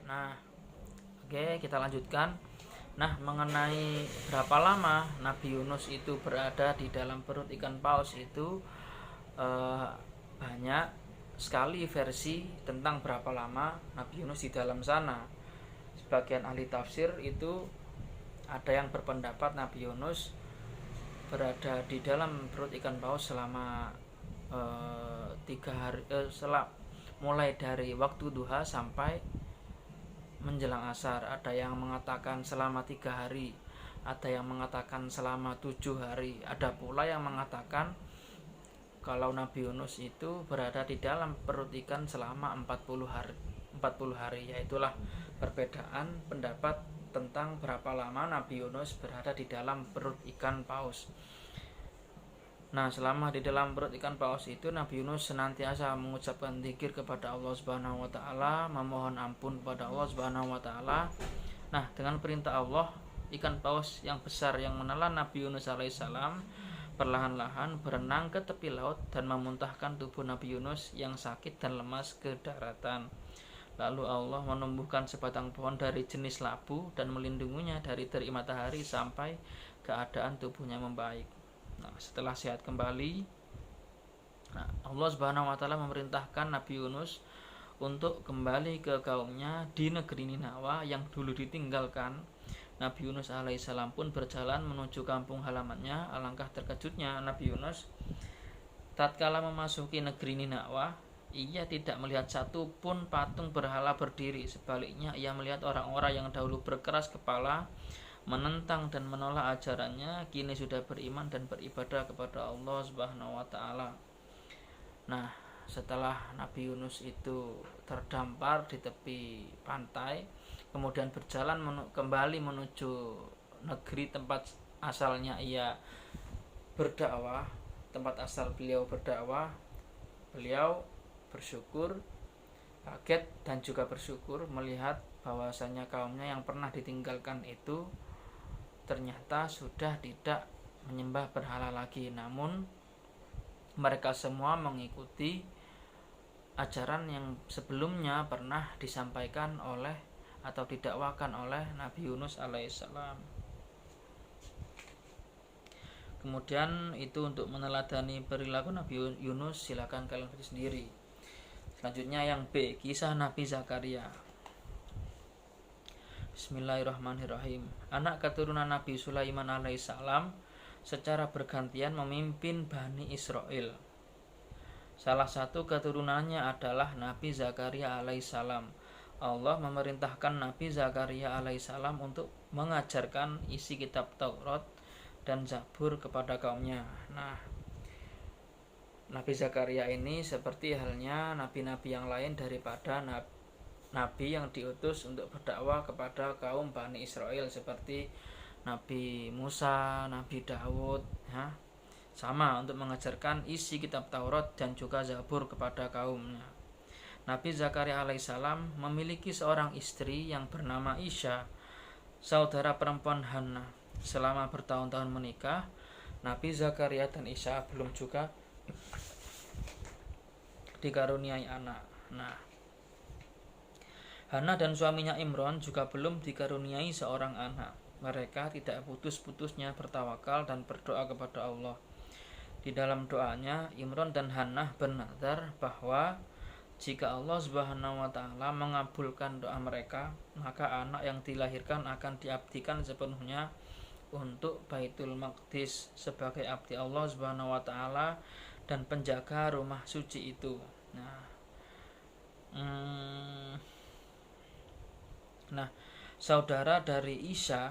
Nah, oke, kita lanjutkan. Nah, mengenai berapa lama Nabi Yunus itu berada di dalam perut ikan paus itu banyak sekali versi tentang berapa lama Nabi Yunus di dalam sana. Sebagian ahli tafsir itu ada yang berpendapat Nabi Yunus berada di dalam perut ikan paus selama 3 hari, mulai dari waktu duha sampai menjelang asar. Ada yang mengatakan selama 3 hari, ada yang mengatakan selama 7 hari, ada pula yang mengatakan kalau Nabi Yunus itu berada di dalam perut ikan selama 40 hari. Yaitulah perbedaan pendapat tentang berapa lama Nabi Yunus berada di dalam perut ikan paus. Nah, selama di dalam perut ikan paus itu Nabi Yunus senantiasa mengucapkan zikir kepada Allah Subhanahu wa taala, memohon ampun kepada Allah Subhanahu wa taala. Nah, dengan perintah Allah, ikan paus yang besar yang menelan Nabi Yunus alaihissalam perlahan-lahan berenang ke tepi laut dan memuntahkan tubuh Nabi Yunus yang sakit dan lemas ke daratan. Lalu Allah menumbuhkan sebatang pohon dari jenis labu dan melindunginya dari terik matahari sampai keadaan tubuhnya membaik. Nah, setelah sehat kembali, Allah Subhanahu wa taala memerintahkan Nabi Yunus untuk kembali ke kaumnya di negeri Ninawa yang dulu ditinggalkan. Nabi Yunus alaihissalam pun berjalan menuju kampung halamannya. Alangkah terkejutnya Nabi Yunus tatkala memasuki negeri Ninawa. Ia tidak melihat satu pun patung berhala berdiri. Sebaliknya ia melihat orang-orang yang dahulu berkeras kepala, menentang dan menolak ajarannya, kini sudah beriman dan beribadah kepada Allah Subhanahu wa taala. Nah, setelah Nabi Yunus itu terdampar di tepi pantai, kemudian berjalan kembali menuju negeri tempat asalnya ia berdakwah, tempat asal beliau berdakwah, beliau bersyukur, kaget dan juga bersyukur melihat bahwasanya kaumnya yang pernah ditinggalkan itu ternyata sudah tidak menyembah berhala lagi, namun mereka semua mengikuti ajaran yang sebelumnya pernah disampaikan oleh atau didakwakan oleh Nabi Yunus alaihissalam. Kemudian itu untuk meneladani perilaku Nabi Yunus, silakan kalian baca sendiri. Selanjutnya yang B, kisah Nabi Zakaria. Bismillahirrahmanirrahim. Anak keturunan Nabi Sulaiman alaihissalam secara bergantian memimpin Bani Israel. Salah satu keturunannya adalah Nabi Zakaria alaihissalam. Allah memerintahkan Nabi Zakaria alaihissalam untuk mengajarkan isi kitab Taurat dan Zabur kepada kaumnya. Nah, Nabi Zakaria ini seperti halnya nabi-nabi yang lain daripada nabi yang diutus untuk berdakwah kepada kaum Bani Israel seperti Nabi Musa, Nabi Daud, ya. Sama untuk mengajarkan isi kitab Taurat dan juga Zabur kepada kaumnya. Nabi Zakaria alaihissalam memiliki seorang istri yang bernama Isya, saudara perempuan Hannah. Selama bertahun-tahun menikah, Nabi Zakaria dan Isya belum juga dikaruniai anak. Nah, Hannah dan suaminya Imron juga belum dikaruniai seorang anak. Mereka tidak putus-putusnya bertawakal dan berdoa kepada Allah. Di dalam doanya, Imron dan Hannah bernazar bahwa jika Allah Subhanahu wa taala mengabulkan doa mereka, maka anak yang dilahirkan akan diabdikan sepenuhnya untuk Baitul Maqdis sebagai abdi Allah Subhanahu wa taala dan penjaga rumah suci itu. Nah, saudara dari Isya,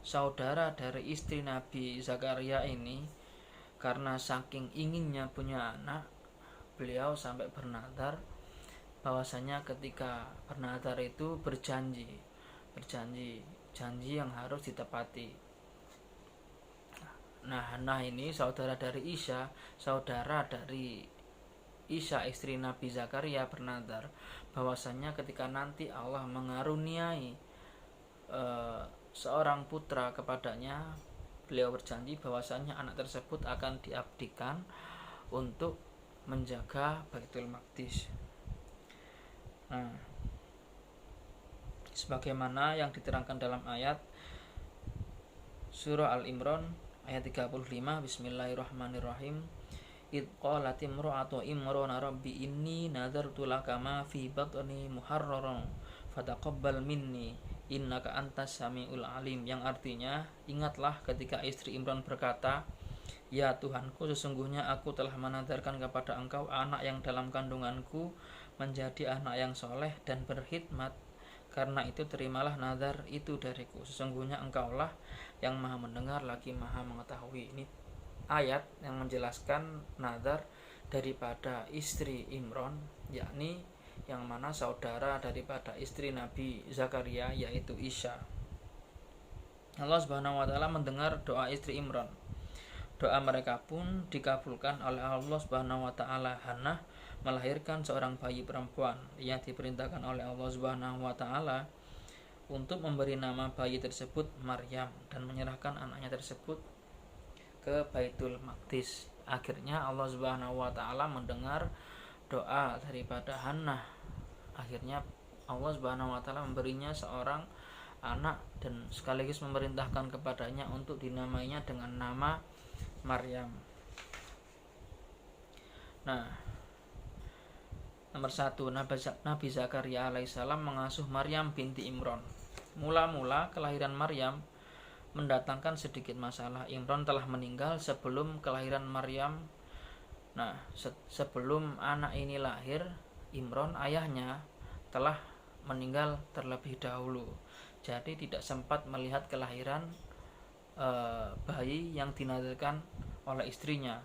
saudara dari istri Nabi Zakaria ini, karena saking inginnya punya anak, beliau sampai bernadar bahwasanya ketika bernadar itu berjanji yang harus ditepati. Nah, Hannah ini saudara dari Isya, istri Nabi Zakaria bernadar bahwasanya ketika nanti Allah mengaruniai seorang putra kepadanya, beliau berjanji bahwasanya anak tersebut akan diabdikan untuk menjaga Baitul Maqdis. Nah, sebagaimana yang diterangkan dalam ayat surah Al-Imran ayat 35. Bismillahirrahmanirrahim. Id qalat imra'atu imrana rabbi inni nadartu laka ma fi batni muharraran fataqabbal minni innaka antas samiul alim, yang artinya, ingatlah ketika istri Imran berkata, ya Tuhanku, sesungguhnya aku telah menadarkan kepada engkau anak yang dalam kandunganku menjadi anak yang soleh dan berkhidmat. Karena itu terimalah nazar itu dariku. Sesungguhnya engkaulah yang maha mendengar lagi maha mengetahui. Ini ayat yang menjelaskan nazar daripada istri Imran, yakni yang mana saudara daripada istri Nabi Zakaria, yaitu Isya. Allah Subhanahu wa taala mendengar doa istri Imran. Doa mereka pun dikabulkan oleh Allah Subhanahu wa taala. Hannah melahirkan seorang bayi perempuan yang diperintahkan oleh Allah Subhanahu wa taala untuk memberi nama bayi tersebut Maryam dan menyerahkan anaknya tersebut ke Baitul Maqdis. Akhirnya Allah Subhanahu wa taala mendengar doa daripada Hannah. Akhirnya Allah Subhanahu wa taala memberinya seorang anak dan sekaligus memerintahkan kepadanya untuk dinamainya dengan nama Maryam. Nah, nomor 1, Nabi Zakaria alaihissalam mengasuh Maryam binti Imran. Mula-mula kelahiran Maryam mendatangkan sedikit masalah. Imran telah meninggal sebelum kelahiran Maryam. Nah, sebelum anak ini lahir, Imran ayahnya telah meninggal terlebih dahulu. Jadi tidak sempat melihat kelahiran bayi yang dinadarkan oleh istrinya.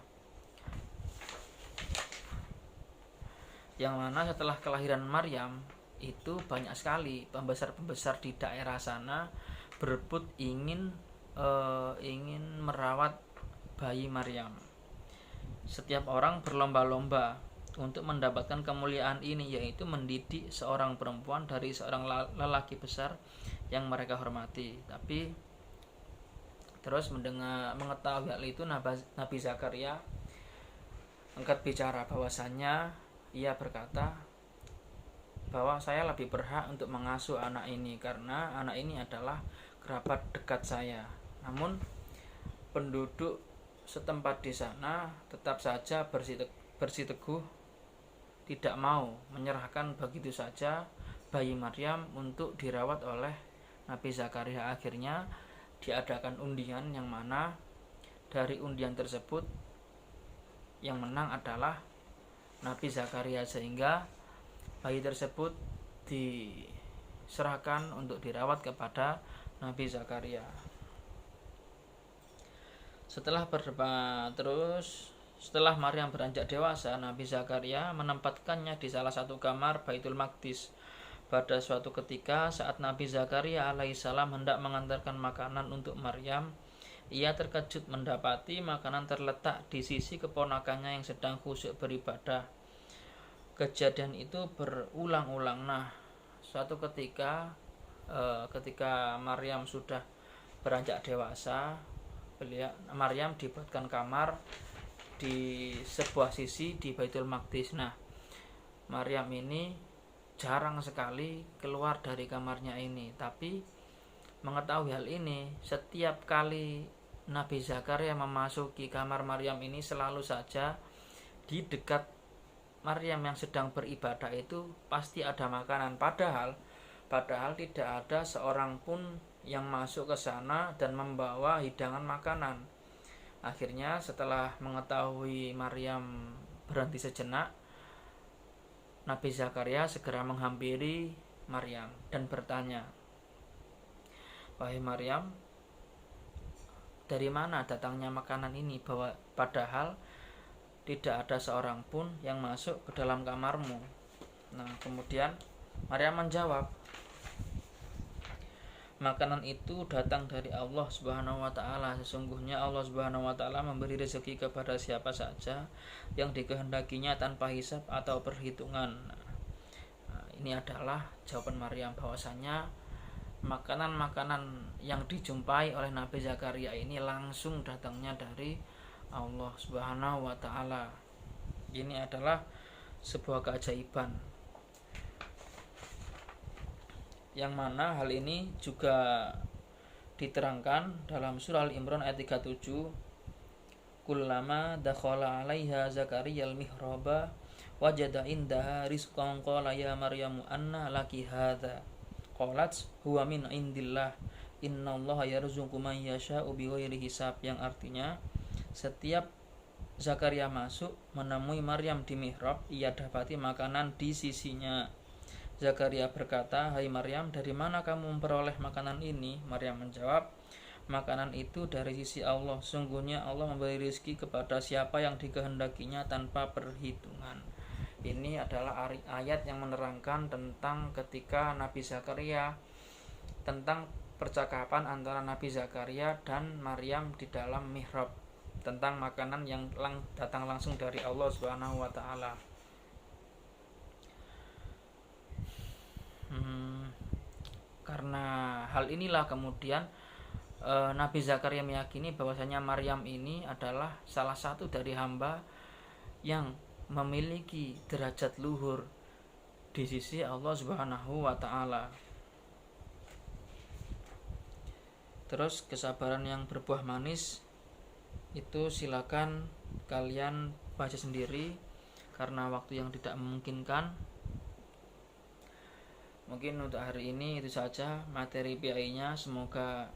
Yang mana setelah kelahiran Maryam itu banyak sekali pembesar-pembesar di daerah sana berebut ingin merawat bayi Maryam. Setiap orang berlomba-lomba untuk mendapatkan kemuliaan ini, yaitu mendidik seorang perempuan dari seorang lelaki besar yang mereka hormati. Tapi terus mengetahui hal itu, Nabi Zakaria angkat bicara bahwasannya ia berkata bahwa saya lebih berhak untuk mengasuh anak ini karena anak ini adalah kerabat dekat saya. Namun penduduk setempat di sana tetap saja bersiteguh tidak mau menyerahkan begitu saja bayi Maryam untuk dirawat oleh Nabi Zakaria. Akhirnya diadakan undian yang mana dari undian tersebut yang menang adalah Nabi Zakaria, sehingga bayi tersebut diserahkan untuk dirawat kepada Nabi Zakaria. Setelah Maryam beranjak dewasa, Nabi Zakaria menempatkannya di salah satu kamar Baitul Maqdis. Pada suatu ketika saat Nabi Zakaria alaihissalam hendak mengantarkan makanan untuk Maryam, ia terkejut mendapati makanan terletak di sisi keponakannya yang sedang khusyuk beribadah. Kejadian itu berulang-ulang. Nah, suatu ketika Maryam sudah beranjak dewasa, Maryam dibuatkan kamar di sebuah sisi di Baitul Maqdis. Nah, Maryam ini jarang sekali keluar dari kamarnya ini. Tapi mengetahui hal ini, setiap kali Nabi Zakaria memasuki kamar Maryam ini, selalu saja di dekat Maryam yang sedang beribadah itu pasti ada makanan. Padahal tidak ada seorang pun yang masuk ke sana dan membawa hidangan makanan. Akhirnya setelah mengetahui Maryam berhenti sejenak, Nabi Zakaria segera menghampiri Maryam dan bertanya, wahai Maryam, dari mana datangnya makanan ini? Padahal tidak ada seorang pun yang masuk ke dalam kamarmu. Nah, kemudian Maryam menjawab, makanan itu datang dari Allah Subhanahu wa taala. Sesungguhnya Allah Subhanahu wa taala memberi rezeki kepada siapa saja yang dikehendakinya tanpa hisab atau perhitungan. Nah, ini adalah jawaban Maryam bahwasanya makanan-makanan yang dijumpai oleh Nabi Zakaria ini langsung datangnya dari Allah Subhanahu wa taala. Ini adalah sebuah keajaiban. yang mana hal ini juga diterangkan dalam surah Al-Imran ayat 37. Kullama dakhala 'alaiha Zakaria al-mihraba wajada indaha rizqan qala ya Maryamu anna laki hadza qalat huwa min indillah innallaha yarzuqu man yasha'u bighairi hisab, yang artinya setiap Zakaria masuk menemui Maryam di mihrab, ia dapati makanan di sisinya. Zakaria berkata, "Hai Maryam, dari mana kamu memperoleh makanan ini?" Maryam menjawab, "Makanan itu dari sisi Allah. Sungguhnya Allah memberi rezeki kepada siapa yang dikehendakinya tanpa perhitungan." Ini adalah ayat yang menerangkan tentang ketika Nabi Zakaria, tentang percakapan antara Nabi Zakaria dan Maryam di dalam mihrab, tentang makanan yang datang langsung dari Allah Subhanahu wa taala. Karena hal inilah kemudian Nabi Zakaria meyakini bahwasanya Maryam ini adalah salah satu dari hamba yang memiliki derajat luhur di sisi Allah Subhanahu wa taala. Terus kesabaran yang berbuah manis itu silakan kalian baca sendiri karena waktu yang tidak memungkinkan. Mungkin untuk hari ini itu saja materi PI-nya. Semoga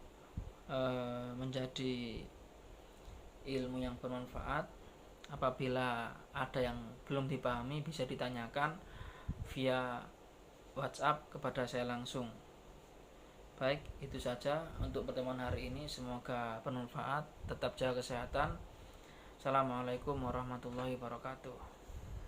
menjadi ilmu yang bermanfaat. Apabila ada yang belum dipahami bisa ditanyakan via WhatsApp kepada saya langsung. Baik, itu saja untuk pertemuan hari ini. Semoga bermanfaat. Tetap jaga kesehatan. Assalamualaikum warahmatullahi wabarakatuh.